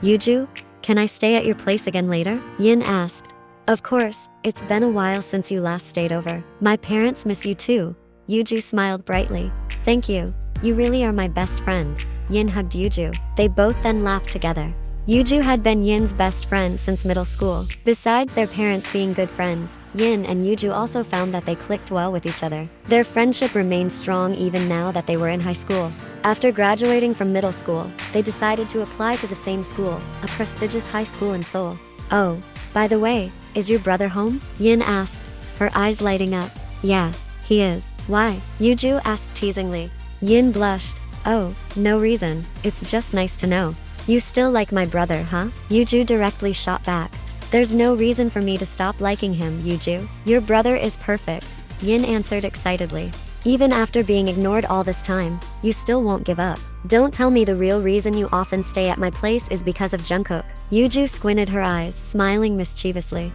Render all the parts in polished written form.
Yuju, can I stay at your place again later? Yin asked. Of course, it's been a while since you last stayed over. My parents miss you too. Yuju smiled brightly. Thank you. You really are my best friend. Yin hugged Yuju. They both then laughed together. Yuju had been Yin's best friend since middle school. Besides their parents being good friends, Yin and Yuju also found that they clicked well with each other. Their friendship remained strong even now that they were in high school. After graduating from middle school, they decided to apply to the same school, a prestigious high school in Seoul. Oh, by the way, is your brother home? Yin asked, her eyes lighting up. Yeah, he is. Why? Yuju asked teasingly. Yin blushed. Oh, no reason. It's just nice to know. You still like my brother, huh? Yuju directly shot back. There's no reason for me to stop liking him, Yuju. Your brother is perfect. Yin answered excitedly. Even after being ignored all this time, you still won't give up. Don't tell me the real reason you often stay at my place is because of Jungkook. Yuju squinted her eyes, smiling mischievously.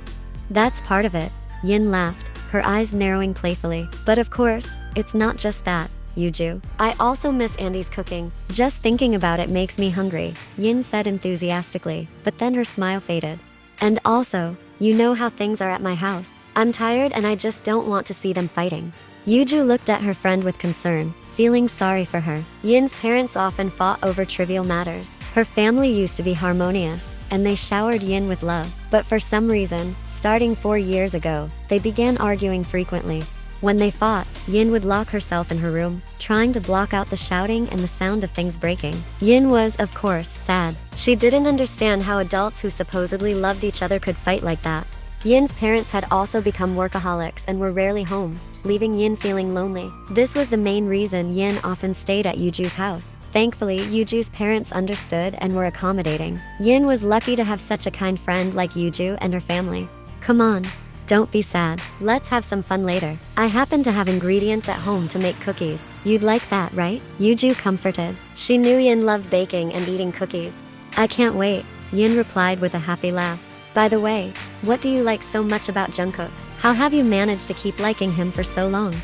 That's part of it. Yin laughed, her eyes narrowing playfully. But of course, it's not just that. Yuju. I also miss Auntie's cooking. Just thinking about it makes me hungry, Yin said enthusiastically, but then her smile faded. And also, you know how things are at my house. I'm tired and I just don't want to see them fighting. Yuju looked at her friend with concern, feeling sorry for her. Yin's parents often fought over trivial matters. Her family used to be harmonious, and they showered Yin with love. But for some reason, starting 4 years ago, they began arguing frequently. When they fought, Yin would lock herself in her room, trying to block out the shouting and the sound of things breaking. Yin was, of course, sad. She didn't understand how adults who supposedly loved each other could fight like that. Yin's parents had also become workaholics and were rarely home, leaving Yin feeling lonely. This was the main reason Yin often stayed at Yuju's house. Thankfully, Yuju's parents understood and were accommodating. Yin was lucky to have such a kind friend like Yuju and her family. Come on. Don't be sad. Let's have some fun later. I happen to have ingredients at home to make cookies. You'd like that, right? Yuju comforted. She knew Yin loved baking and eating cookies. I can't wait, Yin replied with a happy laugh. By the way, what do you like so much about Jungkook? How have you managed to keep liking him for so long?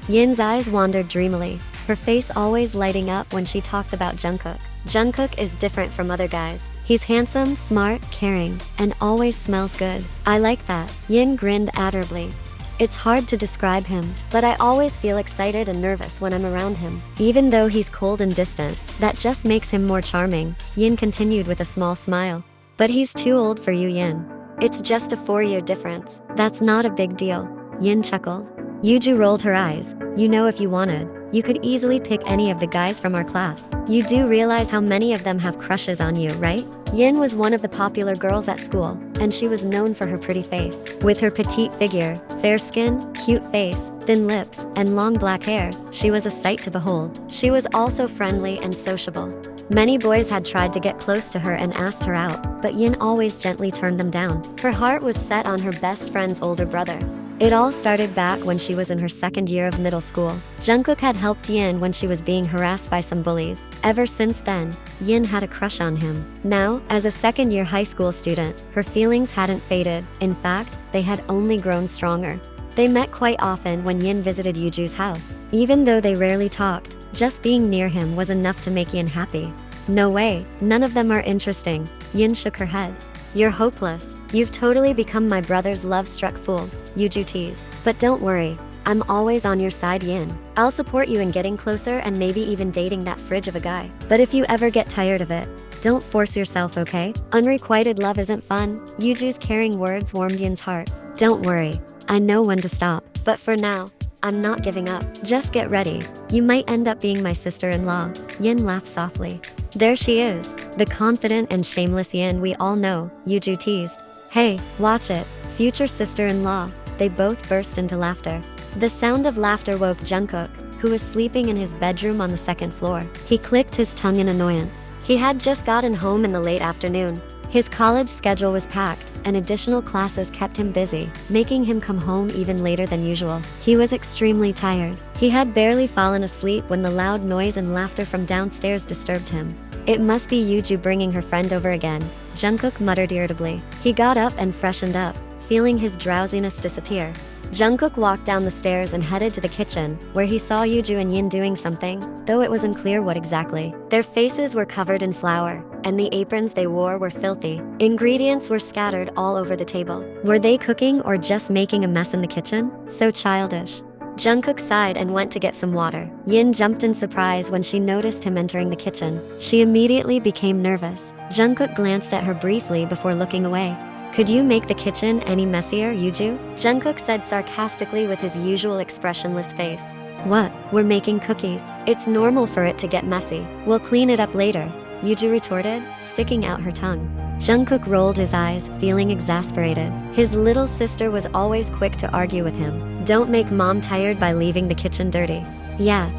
Yin's eyes wandered dreamily, her face always lighting up when she talked about Jungkook. Jungkook is different from other guys. He's handsome, smart, caring, and always smells good. I like that. Yin grinned adorably. It's hard to describe him, but I always feel excited and nervous when I'm around him. Even though he's cold and distant, that just makes him more charming, Yin continued with a small smile. But he's too old for you, Yin. It's just a 4-year difference. That's not a big deal. Yin chuckled. Yuju rolled her eyes. You know, if you wanted, you could easily pick any of the guys from our class. You do realize how many of them have crushes on you, right? Yin was one of the popular girls at school, and she was known for her pretty face. With her petite figure, fair skin, cute face, thin lips, and long black hair, she was a sight to behold. She was also friendly and sociable. Many boys had tried to get close to her and asked her out, but Yin always gently turned them down. Her heart was set on her best friend's older brother. It all started back when she was in her 2nd year of middle school. Jungkook had helped Yin when she was being harassed by some bullies. Ever since then, Yin had a crush on him. Now, as a 2nd-year high school student, her feelings hadn't faded. In fact, they had only grown stronger. They met quite often when Yin visited Yuju's house. Even though they rarely talked, just being near him was enough to make Yin happy. No way, none of them are interesting. Yin shook her head. You're hopeless. You've totally become my brother's love-struck fool, Yuju teased. But don't worry, I'm always on your side, Yin. I'll support you in getting closer and maybe even dating that fridge of a guy. But if you ever get tired of it, don't force yourself, okay? Unrequited love isn't fun. Yuju's caring words warmed Yin's heart. Don't worry, I know when to stop. But for now, I'm not giving up. Just get ready. You might end up being my sister-in-law. Yin laughed softly. There she is, the confident and shameless Yin we all know, Yuju teased. Hey, watch it, future sister-in-law. They both burst into laughter. The sound of laughter woke Jungkook, who was sleeping in his bedroom on the 2nd floor. He clicked his tongue in annoyance. He had just gotten home in the late afternoon. His college schedule was packed, and additional classes kept him busy, making him come home even later than usual. He was extremely tired. He had barely fallen asleep when the loud noise and laughter from downstairs disturbed him. It must be Yuju bringing her friend over again, Jungkook muttered irritably. He got up and freshened up, feeling his drowsiness disappear. Jungkook walked down the stairs and headed to the kitchen, where he saw Yuju and Yin doing something, though it was unclear what exactly. Their faces were covered in flour, and the aprons they wore were filthy. Ingredients were scattered all over the table. Were they cooking or just making a mess in the kitchen? So childish. Jungkook sighed and went to get some water. Yin jumped in surprise when she noticed him entering the kitchen. She immediately became nervous. Jungkook glanced at her briefly before looking away. Could you make the kitchen any messier, Yuju? Jungkook said sarcastically with his usual expressionless face. What? We're making cookies. It's normal for it to get messy. We'll clean it up later, Yuju retorted, sticking out her tongue. Jungkook rolled his eyes, feeling exasperated. His little sister was always quick to argue with him. Don't make mom tired by leaving the kitchen dirty. Yeah,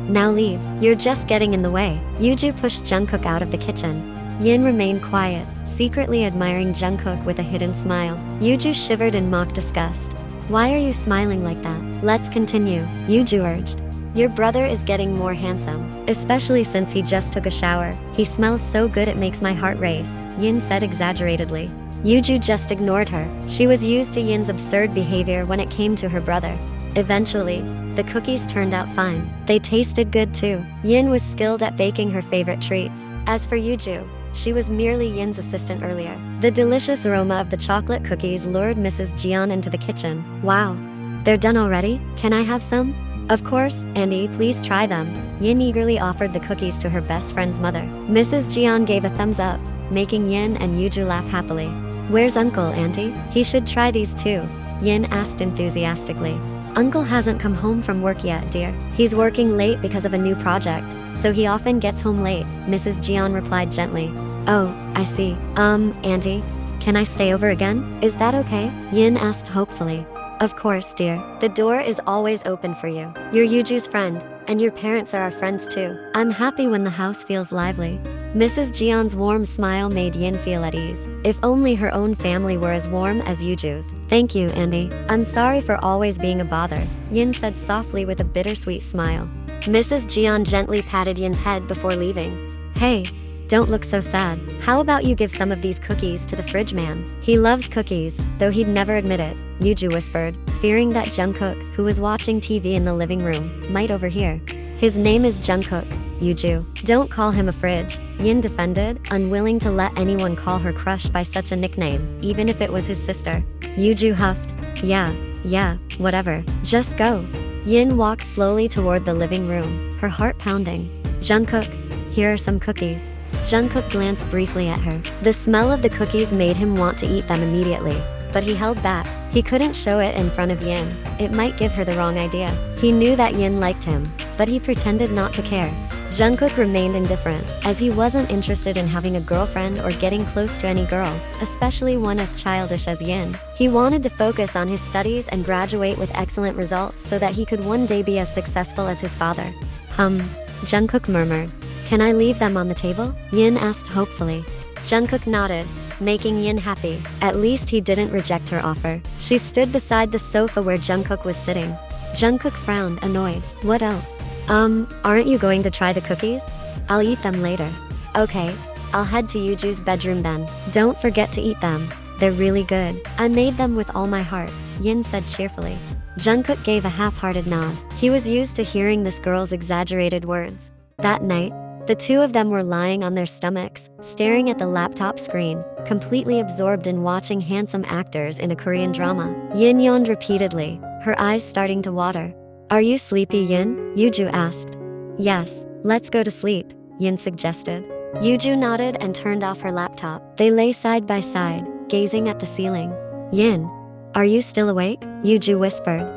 now leave. You're just getting in the way. Yuju pushed Jungkook out of the kitchen. Yin remained quiet, secretly admiring Jungkook with a hidden smile. Yuju shivered in mock disgust. Why are you smiling like that? Let's continue, Yuju urged. Your brother is getting more handsome, especially since he just took a shower. He smells so good it makes my heart race, Yin said exaggeratedly. Yuju just ignored her. She was used to Yin's absurd behavior when it came to her brother. Eventually, the cookies turned out fine. They tasted good too. Yin was skilled at baking her favorite treats. As for Yuju, she was merely Yin's assistant earlier. The delicious aroma of the chocolate cookies lured Mrs. Jian into the kitchen. Wow, they're done already? Can I have some? Of course, Auntie, please try them. Yin eagerly offered the cookies to her best friend's mother. Mrs. Jian gave a thumbs up, making Yin and Yuju laugh happily. Where's Uncle, Auntie? He should try these too, Yin asked enthusiastically. Uncle hasn't come home from work yet, dear. He's working late because of a new project, so he often gets home late, Mrs. Jian replied gently. Oh, I see. Auntie, can I stay over again? Is that okay? Yin asked hopefully. Of course, dear. The door is always open for you. You're Yuju's friend, and your parents are our friends too. I'm happy when the house feels lively. Mrs. Jian's warm smile made Yin feel at ease. If only her own family were as warm as Yuju's. Thank you, Auntie. I'm sorry for always being a bother, Yin said softly with a bittersweet smile. Mrs. Jian gently patted Yin's head before leaving. Hey, don't look so sad. How about you give some of these cookies to the fridge man? He loves cookies, though he'd never admit it, Yuju whispered, fearing that Jungkook, who was watching TV in the living room, might overhear. His name is Jungkook, Yuju. Don't call him a fridge, Yin defended, unwilling to let anyone call her crush by such a nickname, even if it was his sister. Yuju huffed. Yeah, whatever. Just go. Yin walked slowly toward the living room, her heart pounding. Jungkook, here are some cookies. Jungkook glanced briefly at her. The smell of the cookies made him want to eat them immediately, but he held back. He couldn't show it in front of Yin. It might give her the wrong idea. He knew that Yin liked him, but he pretended not to care. Jungkook remained indifferent, as he wasn't interested in having a girlfriend or getting close to any girl, especially one as childish as Yin. He wanted to focus on his studies and graduate with excellent results so that he could one day be as successful as his father. Jungkook murmured. Can I leave them on the table? Yin asked hopefully. Jungkook nodded, making Yin happy. At least he didn't reject her offer. She stood beside the sofa where Jungkook was sitting. Jungkook frowned, annoyed. What else? Aren't you going to try the cookies? I'll eat them later. Okay, I'll head to Yuju's bedroom then. Don't forget to eat them. They're really good. I made them with all my heart, Yin said cheerfully. Jungkook gave a half-hearted nod. He was used to hearing this girl's exaggerated words. That night, the two of them were lying on their stomachs, staring at the laptop screen, completely absorbed in watching handsome actors in a Korean drama. Yin yawned repeatedly, her eyes starting to water. Are you sleepy, Yin? Yuju asked. Yes, let's go to sleep, Yin suggested. Yuju nodded and turned off her laptop. They lay side by side, gazing at the ceiling. Yin, are you still awake? Yuju whispered.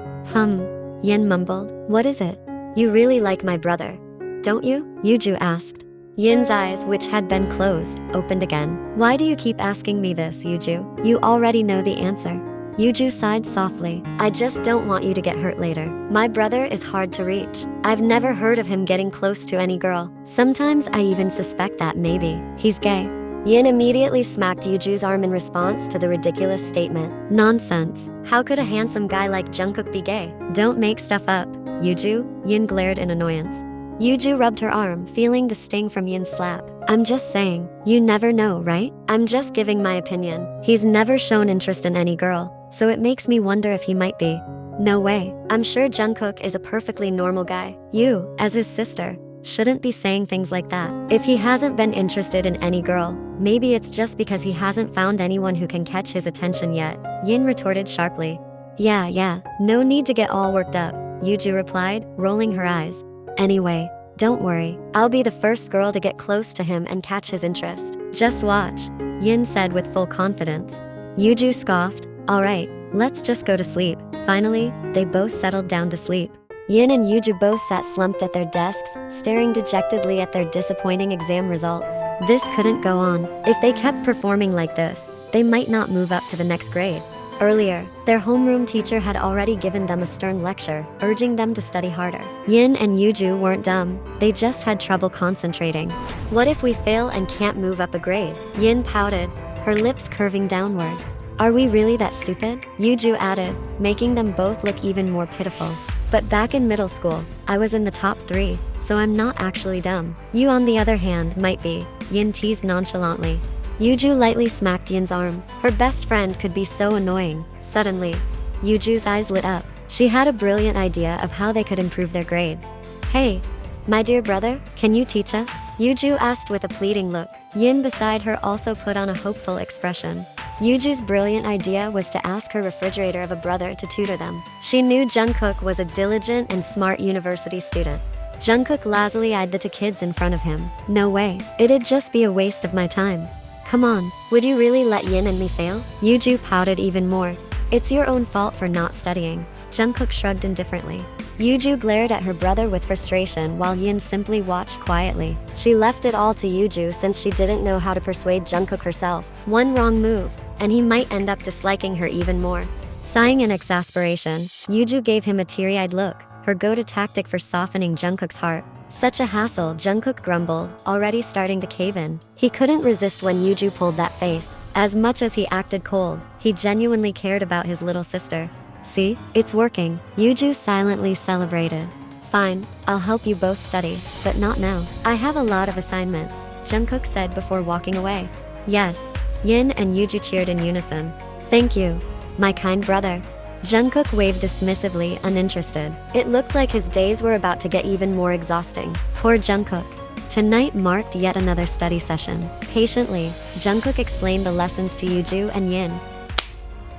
Yin mumbled. What is it? You really like my brother, don't you? Yuju asked. Yin's eyes, which had been closed, opened again. Why do you keep asking me this, Yuju? You already know the answer. Yuju sighed softly. I just don't want you to get hurt later. My brother is hard to reach. I've never heard of him getting close to any girl. Sometimes I even suspect that maybe he's gay. Yin immediately smacked Yuju's arm in response to the ridiculous statement. Nonsense. How could a handsome guy like Jungkook be gay? Don't make stuff up, Yuju, Yin glared in annoyance. Yuju rubbed her arm, feeling the sting from Yin's slap. I'm just saying, you never know, right? I'm just giving my opinion. He's never shown interest in any girl. so it makes me wonder if he might be. No way. I'm sure Jungkook is a perfectly normal guy. You, as his sister, shouldn't be saying things like that. If he hasn't been interested in any girl, maybe it's just because he hasn't found anyone who can catch his attention yet, Yin retorted sharply. Yeah, no need to get all worked up, Yuju replied, rolling her eyes. Anyway, don't worry, I'll be the first girl to get close to him and catch his interest. Just watch, Yin said with full confidence. Yuju scoffed. Alright, let's just go to sleep. Finally, they both settled down to sleep. Yin and Yuju both sat slumped at their desks, staring dejectedly at their disappointing exam results. This couldn't go on. If they kept performing like this, they might not move up to the next grade. Earlier, their homeroom teacher had already given them a stern lecture, urging them to study harder. Yin and Yuju weren't dumb, they just had trouble concentrating. What if we fail and can't move up a grade? Yin pouted, her lips curving downward. Are we really that stupid? Yuju added, making them both look even more pitiful. But back in middle school, I was in the top 3, so I'm not actually dumb. You on the other hand might be, Yin teased nonchalantly. Yuju lightly smacked Yin's arm. Her best friend could be so annoying. Suddenly, Yuju's eyes lit up. She had a brilliant idea of how they could improve their grades. Hey, my dear brother, can you teach us? Yuju asked with a pleading look. Yin beside her also put on a hopeful expression. Yuju's brilliant idea was to ask her refrigerator of a brother to tutor them. She knew Jungkook was a diligent and smart university student. Jungkook lazily eyed the two kids in front of him. No way, it'd just be a waste of my time. Come on, would you really let Yin and me fail? Yuju pouted even more. It's your own fault for not studying. Jungkook shrugged indifferently. Yuju glared at her brother with frustration while Yin simply watched quietly. She left it all to Yuju since she didn't know how to persuade Jungkook herself. One wrong move, and he might end up disliking her even more. Sighing in exasperation, Yuju gave him a teary-eyed look, her go-to tactic for softening Jungkook's heart. Such a hassle, Jungkook grumbled, already starting to cave in. He couldn't resist when Yuju pulled that face. As much as he acted cold, he genuinely cared about his little sister. See, it's working, Yuju silently celebrated. Fine, I'll help you both study, but not now. I have a lot of assignments, Jungkook said before walking away. Yes, Yin and Yuju cheered in unison. Thank you, my kind brother. Jungkook waved dismissively, uninterested. It looked like his days were about to get even more exhausting. Poor Jungkook. Tonight marked yet another study session. Patiently, Jungkook explained the lessons to Yuju and Yin.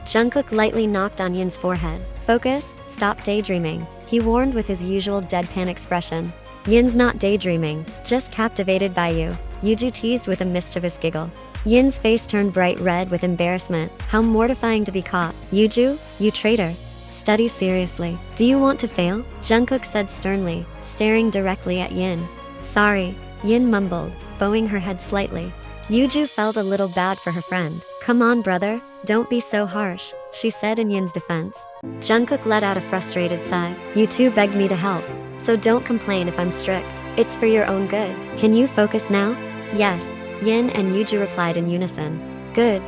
Jungkook lightly knocked on Yin's forehead. Focus, stop daydreaming, he warned with his usual deadpan expression. Yin's not daydreaming, just captivated by you, Yuju teased with a mischievous giggle. Yin's face turned bright red with embarrassment. How mortifying to be caught. Yuju, you traitor. Study seriously. Do you want to fail? Jungkook said sternly, staring directly at Yin. Sorry, Yin mumbled, bowing her head slightly. Yuju felt a little bad for her friend. Come on, brother, don't be so harsh, she said in Yin's defense. Jungkook let out a frustrated sigh. You two begged me to help, so don't complain if I'm strict. It's for your own good. Can you focus now? Yes, Yin and Yuju replied in unison. Good.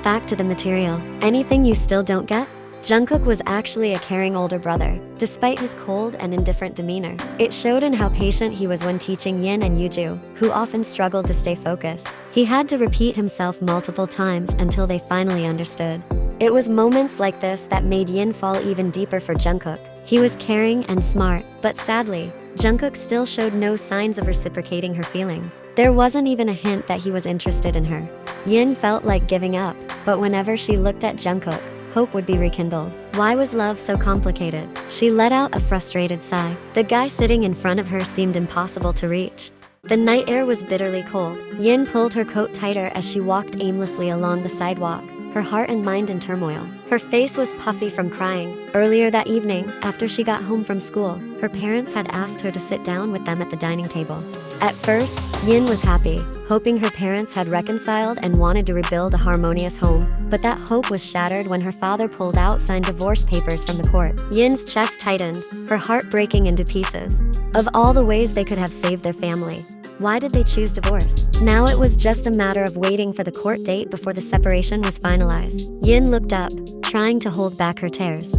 Back to the material. Anything you still don't get? Jungkook was actually a caring older brother, despite his cold and indifferent demeanor. It showed in how patient he was when teaching Yin and Yuju, who often struggled to stay focused. He had to repeat himself multiple times until they finally understood. It was moments like this that made Yin fall even deeper for Jungkook. He was caring and smart, but sadly, Jungkook still showed no signs of reciprocating her feelings. There wasn't even a hint that he was interested in her. Yin felt like giving up, but whenever she looked at Jungkook, hope would be rekindled. Why was love so complicated? She let out a frustrated sigh. The guy sitting in front of her seemed impossible to reach. The night air was bitterly cold. Yin pulled her coat tighter as she walked aimlessly along the sidewalk, her heart and mind in turmoil. Her face was puffy from crying. Earlier that evening, after she got home from school, her parents had asked her to sit down with them at the dining table. At first, Yin was happy, hoping her parents had reconciled and wanted to rebuild a harmonious home. But that hope was shattered when her father pulled out signed divorce papers from the court. Yin's chest tightened, her heart breaking into pieces. Of all the ways they could have saved their family, why did they choose divorce? Now it was just a matter of waiting for the court date before the separation was finalized. Yin looked up, trying to hold back her tears.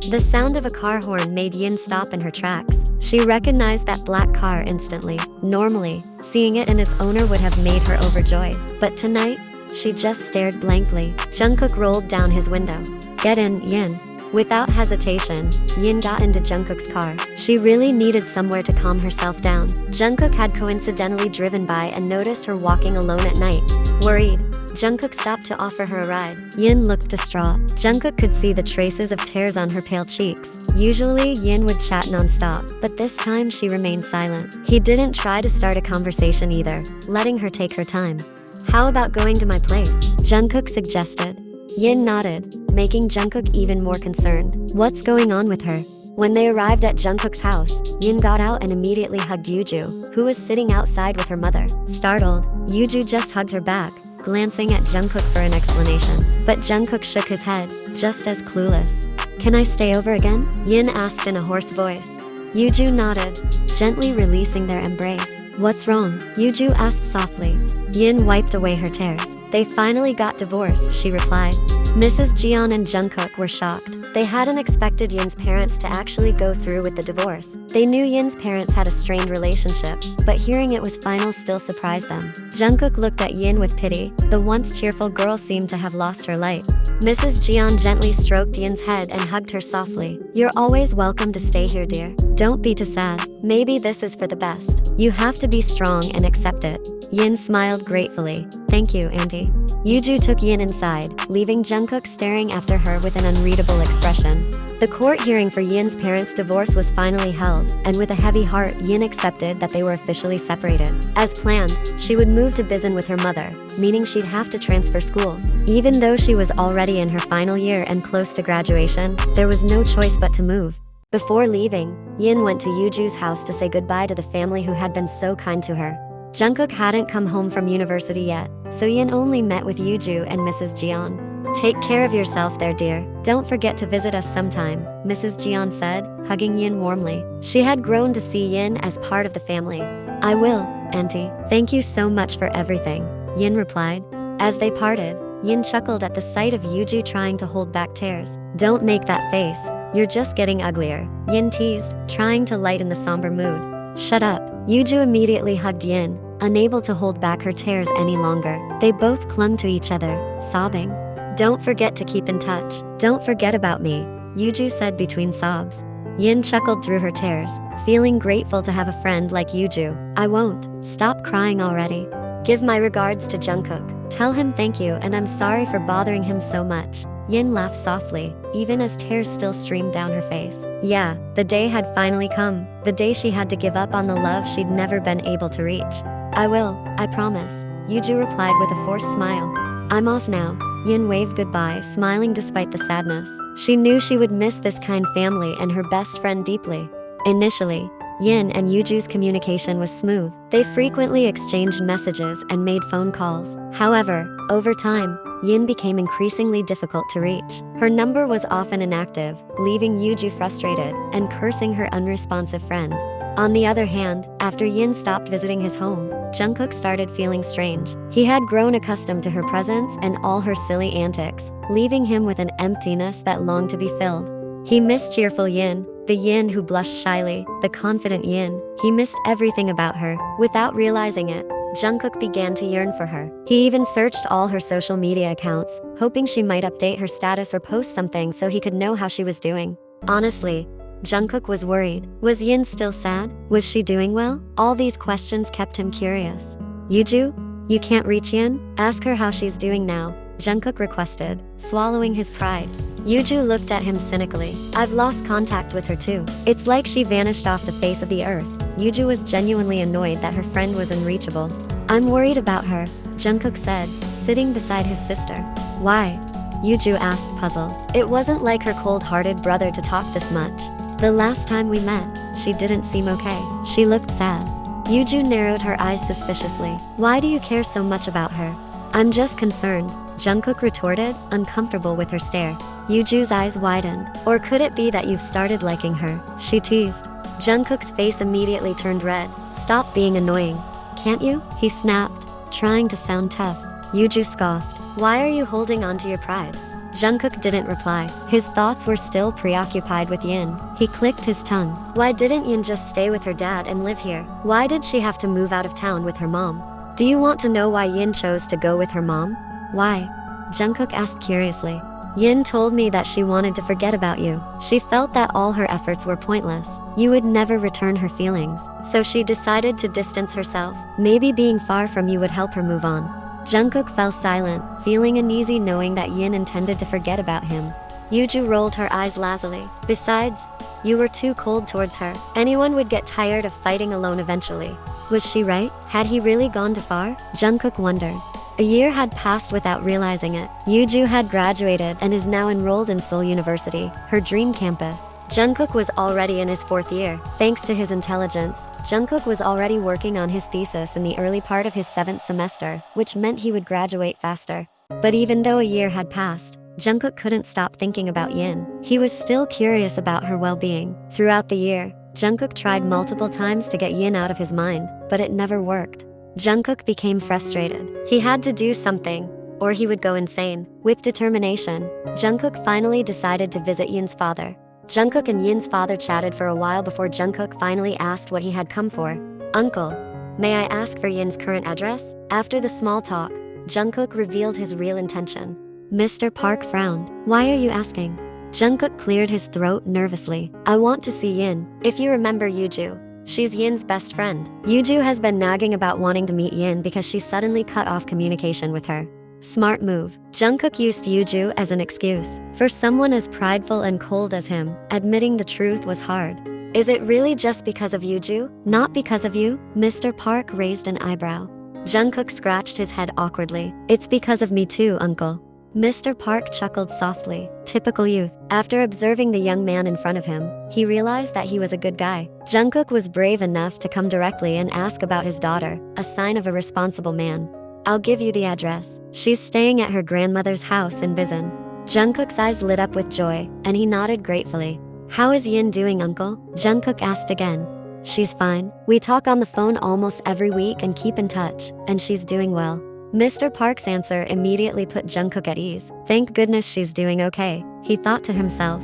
The sound of a car horn made Yin stop in her tracks. She recognized that black car instantly. Normally, seeing it and its owner would have made her overjoyed. But tonight, She just stared blankly. Jungkook rolled down his window. Get in, Yin. Without hesitation, Yin got into Jungkook's car. She really needed somewhere to calm herself down. Jungkook had coincidentally driven by and noticed her walking alone at night. Worried, Jungkook stopped to offer her a ride. Yin looked distraught. Jungkook could see the traces of tears on her pale cheeks. Usually, Yin would chat non-stop, but this time she remained silent. He didn't try to start a conversation either, letting her take her time. How about going to my place? Jungkook suggested. Yin nodded, making Jungkook even more concerned. What's going on with her? When they arrived at Jungkook's house, Yin got out and immediately hugged Yuju, who was sitting outside with her mother. Startled, Yuju just hugged her back, glancing at Jungkook for an explanation. But Jungkook shook his head, just as clueless. Can I stay over again? Yin asked in a hoarse voice. Yuju nodded, gently releasing their embrace. What's wrong? Yuju asked softly. Yin wiped away her tears. They finally got divorced, she replied. Mrs. Jeon and Jungkook were shocked. They hadn't expected Yin's parents to actually go through with the divorce. They knew Yin's parents had a strained relationship, but hearing it was final still surprised them. Jungkook looked at Yin with pity. The once cheerful girl seemed to have lost her light. Mrs. Jeon gently stroked Yin's head and hugged her softly. You're always welcome to stay here, dear. Don't be too sad. Maybe this is for the best. You have to be strong and accept it. Yin smiled gratefully. Thank you, Auntie. Yuju took Yin inside, leaving Jungkook staring after her with an unreadable expression. The court hearing for Yin's parents' divorce was finally held, and with a heavy heart, Yin accepted that they were officially separated. As planned, she would move to Busan with her mother, meaning she'd have to transfer schools. Even though she was already in her final year and close to graduation, there was no choice but to move. Before leaving, Yin went to Yuju's house to say goodbye to the family who had been so kind to her. Jungkook hadn't come home from university yet, so Yin only met with Yuju and Mrs. Jeon. Take care of yourself there, dear. Don't forget to visit us sometime, Mrs. Jeon said, hugging Yin warmly. She had grown to see Yin as part of the family. I will, Auntie. Thank you so much for everything, Yin replied. As they parted, Yin chuckled at the sight of Yuju trying to hold back tears. Don't make that face. You're just getting uglier, Yin teased, trying to lighten the somber mood. Shut up. Yuju immediately hugged Yin, unable to hold back her tears any longer. They both clung to each other, sobbing. Don't forget to keep in touch. Don't forget about me, Yuju said between sobs. Yin chuckled through her tears, feeling grateful to have a friend like Yuju. I won't. Stop crying already. Give my regards to Jungkook. Tell him thank you and I'm sorry for bothering him so much. Yin laughed softly, even as tears still streamed down her face. Yeah, the day had finally come, the day she had to give up on the love she'd never been able to reach. I will, I promise, Yuju replied with a forced smile. I'm off now. Yin waved goodbye, smiling despite the sadness. She knew she would miss this kind family and her best friend deeply. Initially, Yin and Yuju's communication was smooth. They frequently exchanged messages and made phone calls. However, over time, Yin became increasingly difficult to reach. Her number was often inactive, leaving Yuju frustrated and cursing her unresponsive friend. On the other hand, after Yin stopped visiting his home, Jungkook started feeling strange. He had grown accustomed to her presence and all her silly antics, leaving him with an emptiness that longed to be filled. He missed cheerful Yin, the Yin who blushed shyly, the confident Yin. He missed everything about her. Without realizing it, Jungkook began to yearn for her. He even searched all her social media accounts, hoping she might update her status or post something so he could know how she was doing. Honestly, Jungkook was worried. Was Yin still sad? Was she doing well? All these questions kept him curious. Yuju, you can't reach Yin? Ask her how she's doing now, Jungkook requested, swallowing his pride. Yuju looked at him cynically. I've lost contact with her too. It's like she vanished off the face of the earth. Yuju was genuinely annoyed that her friend was unreachable. I'm worried about her, Jungkook said, sitting beside his sister. Why? Yuju asked, puzzled. It wasn't like her cold-hearted brother to talk this much. The last time we met, she didn't seem okay. She looked sad. Yuju narrowed her eyes suspiciously. Why do you care so much about her? I'm just concerned, Jungkook retorted, uncomfortable with her stare. Yuju's eyes widened. Or could it be that you've started liking her? She teased. Jungkook's face immediately turned red. Stop being annoying. Can't you? He snapped, trying to sound tough. Yuju scoffed. Why are you holding on to your pride? Jungkook didn't reply. His thoughts were still preoccupied with Yin. He clicked his tongue. Why didn't Yin just stay with her dad and live here? Why did she have to move out of town with her mom? Do you want to know why Yin chose to go with her mom? Why? Jungkook asked curiously. Yin told me that she wanted to forget about you. She felt that all her efforts were pointless. You would never return her feelings. So she decided to distance herself. Maybe being far from you would help her move on. Jungkook fell silent, feeling uneasy knowing that Yin intended to forget about him. Yuju rolled her eyes lazily. Besides, you were too cold towards her. Anyone would get tired of fighting alone eventually. Was she right? Had he really gone too far? Jungkook wondered. A year had passed without realizing it. Yuju had graduated and is now enrolled in Seoul University, her dream campus. Jungkook was already in his 4th year. Thanks to his intelligence, Jungkook was already working on his thesis in the early part of his 7th semester, which meant he would graduate faster. But even though a year had passed, Jungkook couldn't stop thinking about Yin. He was still curious about her well-being. Throughout the year, Jungkook tried multiple times to get Yin out of his mind, but it never worked. Jungkook became frustrated. He had to do something, or he would go insane. With determination, Jungkook finally decided to visit Yin's father. Jungkook and Yin's father chatted for a while before Jungkook finally asked what he had come for. Uncle, may I ask for Yin's current address? After the small talk, Jungkook revealed his real intention. Mr. Park frowned. Why are you asking? Jungkook cleared his throat nervously. I want to see Yin. If you remember Yuju, she's Yin's best friend. Yuju has been nagging about wanting to meet Yin because she suddenly cut off communication with her. Smart move. Jungkook used Yuju as an excuse. For someone as prideful and cold as him, admitting the truth was hard. Is it really just because of Yuju? Not because of you? Mr. Park raised an eyebrow. Jungkook scratched his head awkwardly. It's because of me too, uncle. Mr. Park chuckled softly. Typical youth. After observing the young man in front of him, he realized that he was a good guy. Jungkook was brave enough to come directly and ask about his daughter, a sign of a responsible man. I'll give you the address. She's staying at her grandmother's house in Busan. Jungkook's eyes lit up with joy, and he nodded gratefully. How is Yin doing, uncle? Jungkook asked again. She's fine. We talk on the phone almost every week and keep in touch, and she's doing well. Mr. Park's answer immediately put Jungkook at ease. Thank goodness she's doing okay, he thought to himself.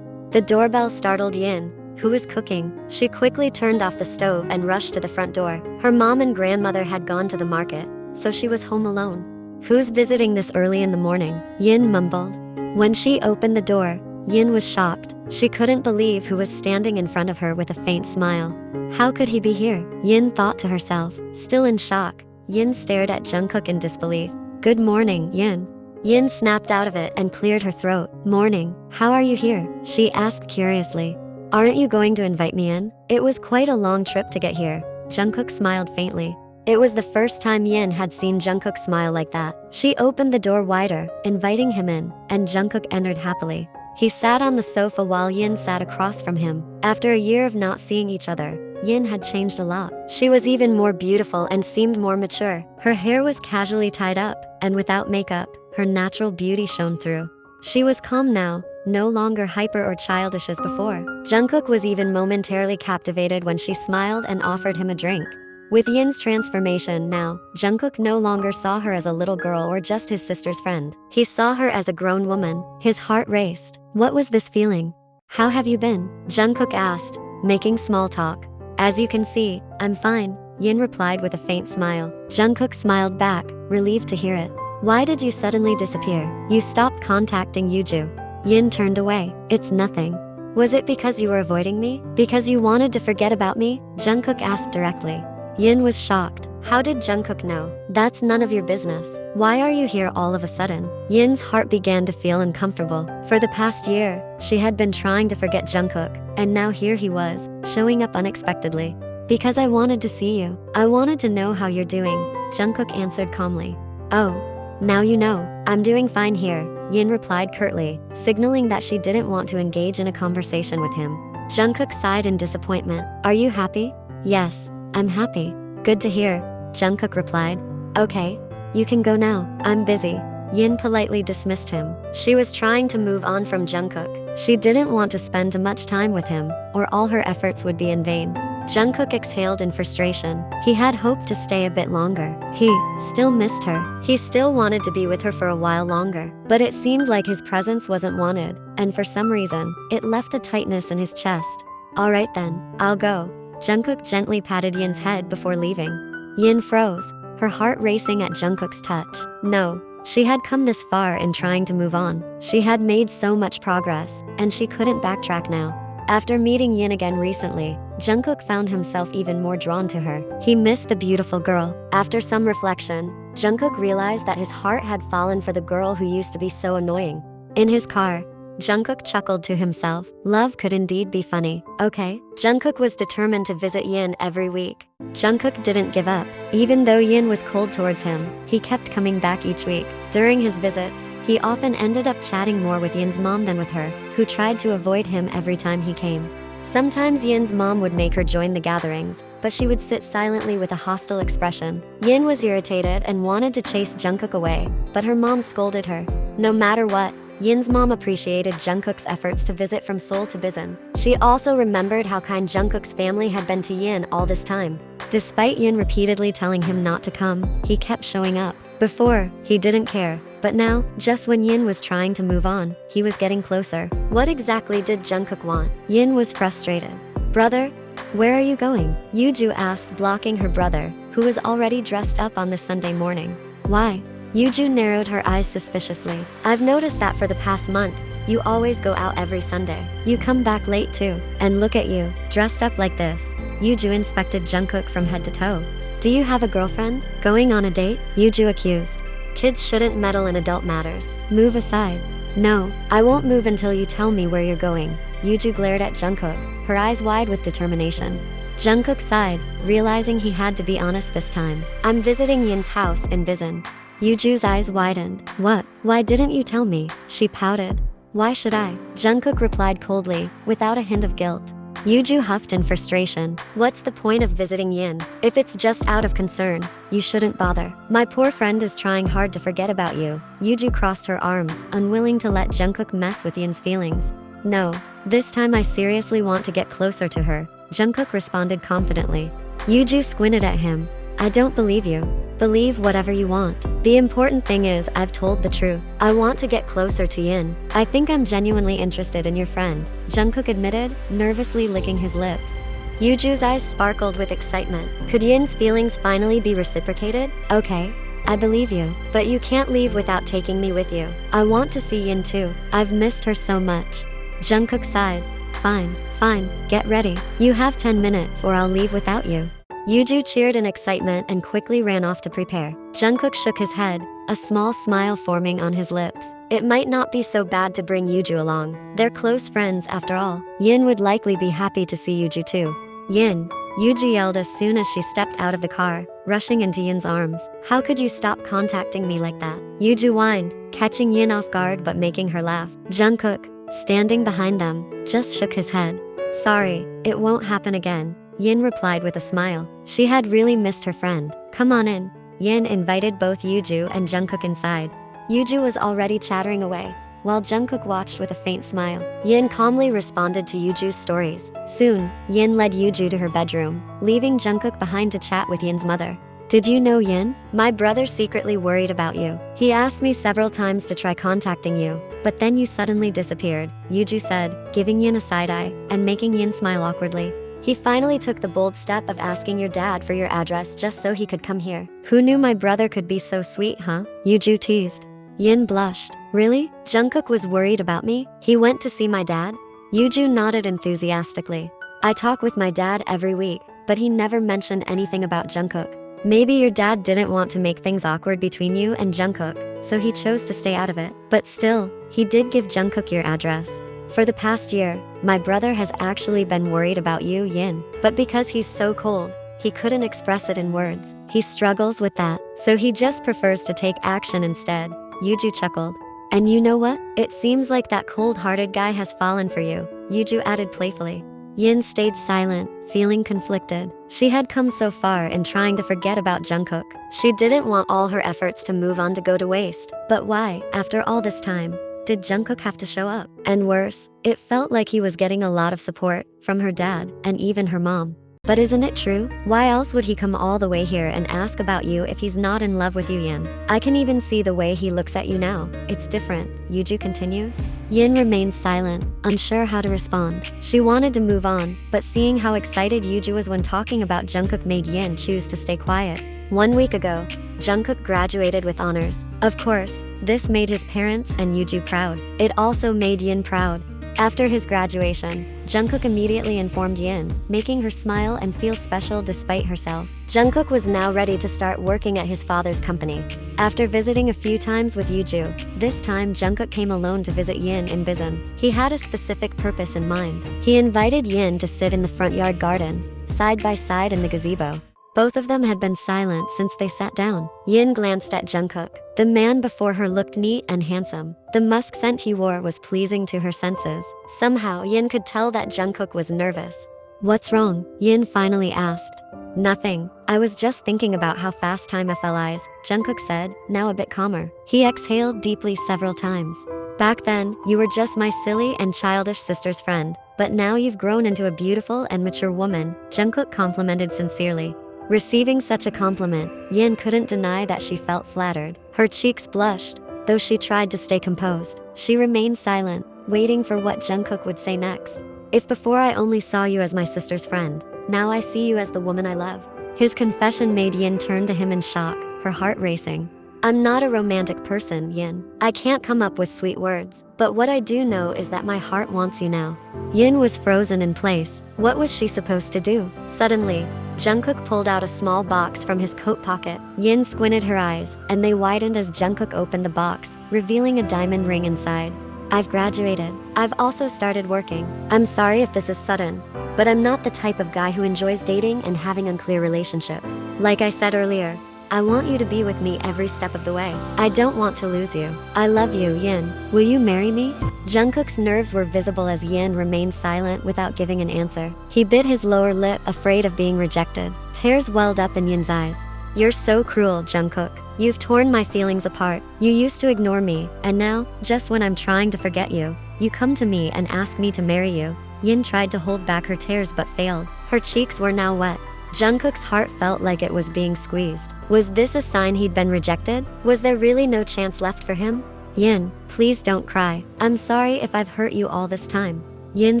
The doorbell startled Yin, who was cooking. She quickly turned off the stove and rushed to the front door. Her mom and grandmother had gone to the market, so she was home alone. Who's visiting this early in the morning? Yin mumbled. When she opened the door, Yin was shocked. She couldn't believe who was standing in front of her with a faint smile. How could he be here? Yin thought to herself. Still in shock, Yin stared at Jungkook in disbelief. Good morning, Yin. Yin snapped out of it and cleared her throat. Morning, how are you here? She asked curiously. Aren't you going to invite me in? It was quite a long trip to get here. Jungkook smiled faintly. It was the first time Yin had seen Jungkook smile like that. She opened the door wider, inviting him in, and Jungkook entered happily. He sat on the sofa while Yin sat across from him. After a year of not seeing each other, Yin had changed a lot. She was even more beautiful and seemed more mature. Her hair was casually tied up, and without makeup, her natural beauty shone through. She was calm now, no longer hyper or childish as before. Jungkook was even momentarily captivated when she smiled and offered him a drink. With Yin's transformation now, Jungkook no longer saw her as a little girl or just his sister's friend. He saw her as a grown woman. His heart raced. What was this feeling? How have you been? Jungkook asked, making small talk. As you can see, I'm fine, Yin replied with a faint smile. Jungkook smiled back, relieved to hear it. Why did you suddenly disappear? You stopped contacting Yuju. Yin turned away. It's nothing. Was it because you were avoiding me? Because you wanted to forget about me? Jungkook asked directly. Yin was shocked. How did Jungkook know? That's none of your business. Why are you here all of a sudden? Yin's heart began to feel uncomfortable. For the past year, she had been trying to forget Jungkook, and now here he was, showing up unexpectedly. Because I wanted to see you. I wanted to know how you're doing, Jungkook answered calmly. Oh, now you know. I'm doing fine here, Yin replied curtly, signaling that she didn't want to engage in a conversation with him. Jungkook sighed in disappointment. Are you happy? Yes, I'm happy. Good to hear, Jungkook replied. Okay, you can go now. I'm busy. Yin politely dismissed him. She was trying to move on from Jungkook. She didn't want to spend much time with him, or all her efforts would be in vain. Jungkook exhaled in frustration. He had hoped to stay a bit longer. He still missed her. He still wanted to be with her for a while longer, but it seemed like his presence wasn't wanted, and for some reason, it left a tightness in his chest. Alright then, I'll go. Jungkook gently patted Yin's head before leaving. Yin froze. her heart racing at Jungkook's touch. No, she had come this far in trying to move on. She had made so much progress, and she couldn't backtrack now. After meeting Yin again recently, Jungkook found himself even more drawn to her. He missed the beautiful girl. After some reflection, Jungkook realized that his heart had fallen for the girl who used to be so annoying. In his car, Jungkook chuckled to himself. Love could indeed be funny. Okay. Jungkook was determined to visit Yin every week. Jungkook didn't give up. Even though Yin was cold towards him, he kept coming back each week. During his visits, he often ended up chatting more with Yin's mom than with her, who tried to avoid him every time he came. Sometimes Yin's mom would make her join the gatherings, but she would sit silently with a hostile expression. Yin was irritated and wanted to chase Jungkook away, but her mom scolded her. No matter what, Yin's mom appreciated Jungkook's efforts to visit from Seoul to Busan. She also remembered how kind Jungkook's family had been to Yin all this time. Despite Yin repeatedly telling him not to come, he kept showing up. Before, he didn't care, but now, just when Yin was trying to move on, he was getting closer. What exactly did Jungkook want? Yin was frustrated. Brother, where are you going? Yuju asked, blocking her brother, who was already dressed up on this Sunday morning. Why? Yuju narrowed her eyes suspiciously. I've noticed that for the past month, you always go out every Sunday. You come back late too. And look at you, dressed up like this. Yuju inspected Jungkook from head to toe. Do you have a girlfriend? Going on a date? Yuju accused. Kids shouldn't meddle in adult matters. Move aside. No, I won't move until you tell me where you're going. Yuju glared at Jungkook, her eyes wide with determination. Jungkook sighed, realizing he had to be honest this time. I'm visiting Yin's house in Busan. Yuju's eyes widened. What? Why didn't you tell me? She pouted. Why should I? Jungkook replied coldly, without a hint of guilt. Yuju huffed in frustration. What's the point of visiting Yin? If it's just out of concern, you shouldn't bother. My poor friend is trying hard to forget about you. Yuju crossed her arms, unwilling to let Jungkook mess with Yin's feelings. No, this time I seriously want to get closer to her, Jungkook responded confidently. Yuju squinted at him. I don't believe you. Believe whatever you want. The important thing is I've told the truth. I want to get closer to Yin. I think I'm genuinely interested in your friend, Jungkook admitted, nervously licking his lips. Yuju's eyes sparkled with excitement. Could Yin's feelings finally be reciprocated? Okay, I believe you. But you can't leave without taking me with you. I want to see Yin too. I've missed her so much. Jungkook sighed. Fine, get ready. You have 10 minutes or I'll leave without you. Yuju cheered in excitement and quickly ran off to prepare. Jungkook shook his head, a small smile forming on his lips. It might not be so bad to bring Yuju along. They're close friends after all. Yin would likely be happy to see Yuju too. Yin, Yuju yelled as soon as she stepped out of the car, rushing into Yin's arms. How could you stop contacting me like that? Yuju whined, catching Yin off guard but making her laugh. Jungkook, standing behind them, just shook his head. Sorry, it won't happen again. Yin replied with a smile. She had really missed her friend. Come on in. Yin invited both Yuju and Jungkook inside. Yuju was already chattering away, while Jungkook watched with a faint smile. Yin calmly responded to Yuju's stories. Soon, Yin led Yuju to her bedroom, leaving Jungkook behind to chat with Yin's mother. Did you know Yin? My brother secretly worried about you. He asked me several times to try contacting you, but then you suddenly disappeared, Yuju said, giving Yin a side eye and making Yin smile awkwardly. He finally took the bold step of asking your dad for your address just so he could come here. Who knew my brother could be so sweet, huh? Yuju teased. Yin blushed. Really? Jungkook was worried about me? He went to see my dad? Yuju nodded enthusiastically. I talk with my dad every week, but he never mentioned anything about Jungkook. Maybe your dad didn't want to make things awkward between you and Jungkook, so he chose to stay out of it. But still, he did give Jungkook your address. For the past year, my brother has actually been worried about you, Yin. But because he's so cold, he couldn't express it in words. He struggles with that, so he just prefers to take action instead. Yuju chuckled. And you know what? It seems like that cold-hearted guy has fallen for you, Yuju added playfully. Yin stayed silent, feeling conflicted. She had come so far in trying to forget about Jungkook. She didn't want all her efforts to move on to go to waste. But why, after all this time, did Jungkook have to show up? And worse, it felt like he was getting a lot of support from her dad and even her mom. But isn't it true? Why else would he come all the way here and ask about you if he's not in love with you, Yin? I can even see the way he looks at you now. It's different, Yuju continued. Yin remained silent, unsure how to respond. She wanted to move on, but seeing how excited Yuju was when talking about Jungkook made Yin choose to stay quiet. 1 week ago, Jungkook graduated with honors. Of course, this made his parents and Yuju proud. It also made Yin proud. After his graduation, Jungkook immediately informed Yin, making her smile and feel special despite herself. Jungkook was now ready to start working at his father's company. After visiting a few times with Yuju, this time Jungkook came alone to visit Yin in Busan. He had a specific purpose in mind. He invited Yin to sit in the front yard garden, side by side in the gazebo. Both of them had been silent since they sat down. Yin glanced at Jungkook. The man before her looked neat and handsome. The musk scent he wore was pleasing to her senses. Somehow, Yin could tell that Jungkook was nervous. "What's wrong?" Yin finally asked. "Nothing. I was just thinking about how fast time flies," Jungkook said, now a bit calmer. He exhaled deeply several times. "Back then, you were just my silly and childish sister's friend. But now you've grown into a beautiful and mature woman," Jungkook complimented sincerely. Receiving such a compliment, Yin couldn't deny that she felt flattered. Her cheeks blushed, though she tried to stay composed. She remained silent, waiting for what Jungkook would say next. "If before I only saw you as my sister's friend, now I see you as the woman I love." His confession made Yin turn to him in shock, her heart racing. "I'm not a romantic person, Yin. I can't come up with sweet words, but what I do know is that my heart wants you now." Yin was frozen in place. What was she supposed to do? Suddenly, Jungkook pulled out a small box from his coat pocket. Yin squinted her eyes, and they widened as Jungkook opened the box, revealing a diamond ring inside. "I've graduated. I've also started working. I'm sorry if this is sudden, but I'm not the type of guy who enjoys dating and having unclear relationships. Like I said earlier, I want you to be with me every step of the way. I don't want to lose you. I love you, Yin. Will you marry me?" Jungkook's nerves were visible as Yin remained silent without giving an answer. He bit his lower lip, afraid of being rejected. Tears welled up in Yin's eyes. "You're so cruel, Jungkook. You've torn my feelings apart. You used to ignore me, and now, just when I'm trying to forget you, you come to me and ask me to marry you." Yin tried to hold back her tears but failed. Her cheeks were now wet. Jungkook's heart felt like it was being squeezed. Was this a sign he'd been rejected? Was there really no chance left for him? "Yin, please don't cry. I'm sorry if I've hurt you all this time." Yin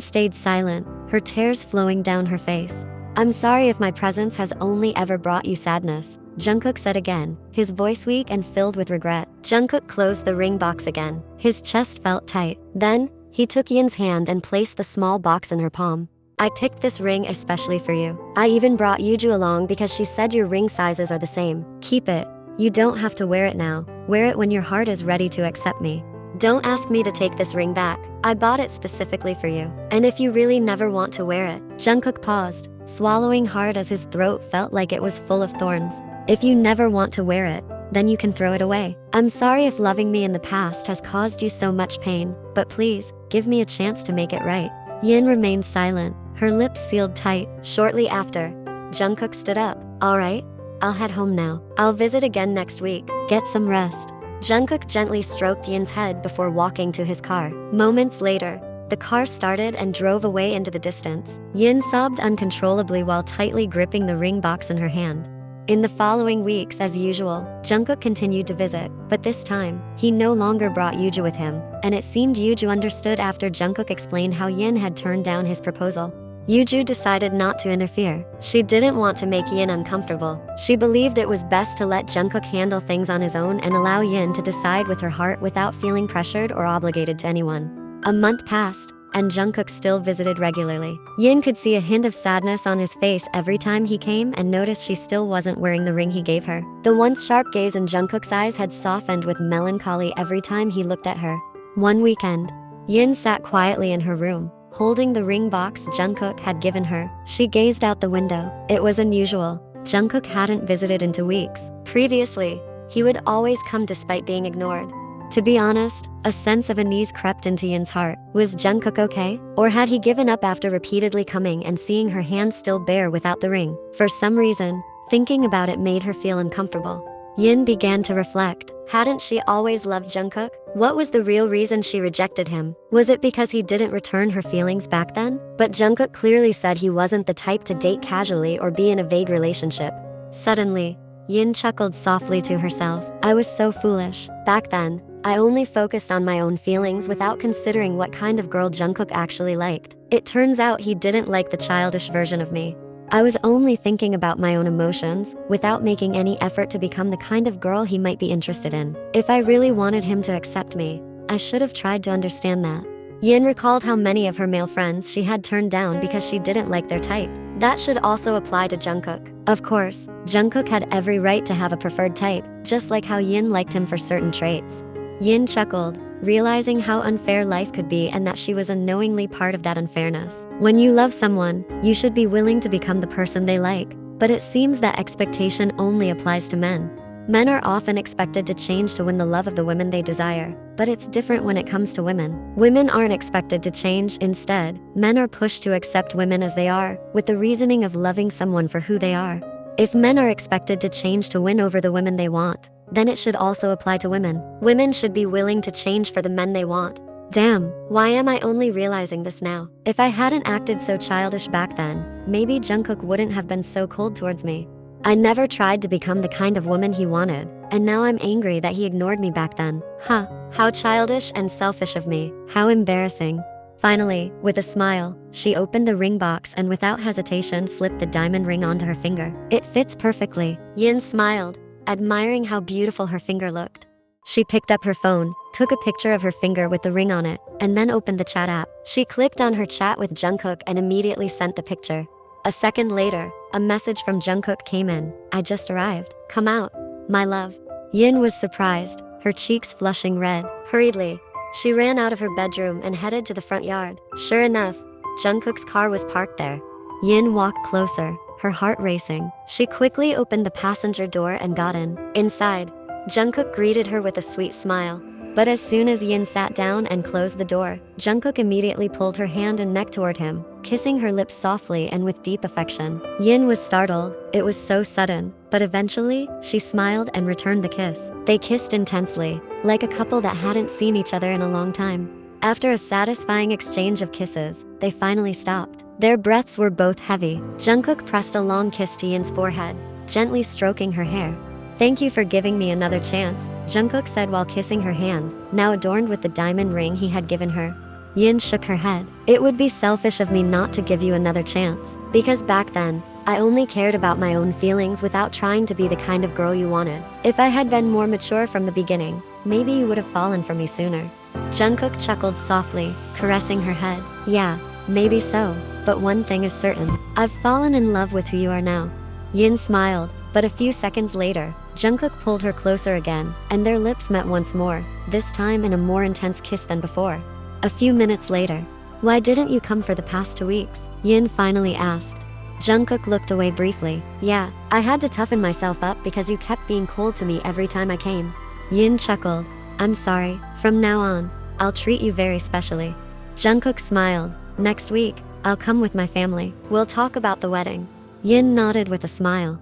stayed silent, her tears flowing down her face. "I'm sorry if my presence has only ever brought you sadness," Jungkook said again, his voice weak and filled with regret. Jungkook closed the ring box again. His chest felt tight. Then, he took Yin's hand and placed the small box in her palm. "I picked this ring especially for you. I even brought Yuju along because she said your ring sizes are the same. Keep it. You don't have to wear it now. Wear it when your heart is ready to accept me. Don't ask me to take this ring back. I bought it specifically for you. And if you really never want to wear it." Jungkook paused, swallowing hard as his throat felt like it was full of thorns. "If you never want to wear it, then you can throw it away. I'm sorry if loving me in the past has caused you so much pain, but please, give me a chance to make it right." Yin remained silent, her lips sealed tight. Shortly after, Jungkook stood up. "All right, I'll head home now. I'll visit again next week. Get some rest." Jungkook gently stroked Yin's head before walking to his car. Moments later, the car started and drove away into the distance. Yin sobbed uncontrollably while tightly gripping the ring box in her hand. In the following weeks, as usual, Jungkook continued to visit, but this time, he no longer brought Yuju with him, and it seemed Yuju understood after Jungkook explained how Yin had turned down his proposal. Yuju decided not to interfere. She didn't want to make Yin uncomfortable. She believed it was best to let Jungkook handle things on his own and allow Yin to decide with her heart without feeling pressured or obligated to anyone. A month passed, and Jungkook still visited regularly. Yin could see a hint of sadness on his face every time he came and noticed she still wasn't wearing the ring he gave her. The once sharp gaze in Jungkook's eyes had softened with melancholy every time he looked at her. One weekend, Yin sat quietly in her room, holding the ring box Jungkook had given her. She gazed out the window. It was unusual. Jungkook hadn't visited into weeks. Previously, he would always come despite being ignored. To be honest, a sense of unease crept into Yin's heart. Was Jungkook okay? Or had he given up after repeatedly coming and seeing her hand still bare without the ring? For some reason, thinking about it made her feel uncomfortable. Yin began to reflect. Hadn't she always loved Jungkook? What was the real reason she rejected him? Was it because he didn't return her feelings back then? But Jungkook clearly said he wasn't the type to date casually or be in a vague relationship. Suddenly, Yin chuckled softly to herself. "I was so foolish. Back then, I only focused on my own feelings without considering what kind of girl Jungkook actually liked. It turns out he didn't like the childish version of me. I was only thinking about my own emotions, without making any effort to become the kind of girl he might be interested in. If I really wanted him to accept me, I should have tried to understand that. Yin recalled how many of her male friends she had turned down because she didn't like their type. That should also apply to Jungkook. Of course, Jungkook had every right to have a preferred type, just like how Yin liked him for certain traits. Yin chuckled, realizing how unfair life could be and that she was unknowingly part of that unfairness. When you love someone, you should be willing to become the person they like, but it seems that expectation only applies to men. Men are often expected to change to win the love of the women they desire, but it's different when it comes to women. Women aren't expected to change. Instead, men are pushed to accept women as they are, with the reasoning of loving someone for who they are. If men are expected to change to win over the women they want, then it should also apply to women. Women should be willing to change for the men they want. Damn, why am I only realizing this now? If I hadn't acted so childish back then, maybe Jungkook wouldn't have been so cold towards me. I never tried to become the kind of woman he wanted, and now I'm angry that he ignored me back then. Huh, how childish and selfish of me. How embarrassing. Finally, with a smile, she opened the ring box and without hesitation slipped the diamond ring onto her finger. It fits perfectly. Yin smiled, admiring how beautiful her finger looked. She picked up her phone, took a picture of her finger with the ring on it, and then opened the chat app. She clicked on her chat with Jungkook and immediately sent the picture. A second later, a message from Jungkook came in. I just arrived. Come out, my love. Yin was surprised, her cheeks flushing red. Hurriedly, she ran out of her bedroom and headed to the front yard. Sure enough, Jungkook's car was parked there. Yin walked closer, her heart racing. She quickly opened the passenger door and got in. Inside, Jungkook greeted her with a sweet smile. But as soon as Yin sat down and closed the door, Jungkook immediately pulled her hand and neck toward him, kissing her lips softly and with deep affection. Yin was startled. It was so sudden, but eventually, she smiled and returned the kiss. They kissed intensely, like a couple that hadn't seen each other in a long time. After a satisfying exchange of kisses, they finally stopped. Their breaths were both heavy. Jungkook pressed a long kiss to Yin's forehead, gently stroking her hair. Thank you for giving me another chance, Jungkook said while kissing her hand, now adorned with the diamond ring he had given her. Yin shook her head. It would be selfish of me not to give you another chance. Because back then, I only cared about my own feelings without trying to be the kind of girl you wanted. If I had been more mature from the beginning, maybe you would have fallen for me sooner. Jungkook chuckled softly, caressing her head. Yeah, maybe so, but one thing is certain. I've fallen in love with who you are now. Yin smiled, but a few seconds later, Jungkook pulled her closer again, and their lips met once more, this time in a more intense kiss than before. A few minutes later, why didn't you come for the past 2 weeks? Yin finally asked. Jungkook looked away briefly. Yeah, I had to toughen myself up because you kept being cold to me every time I came. Yin chuckled. I'm sorry, from now on, I'll treat you very specially. Jungkook smiled. Next week, I'll come with my family. We'll talk about the wedding. Yin nodded with a smile.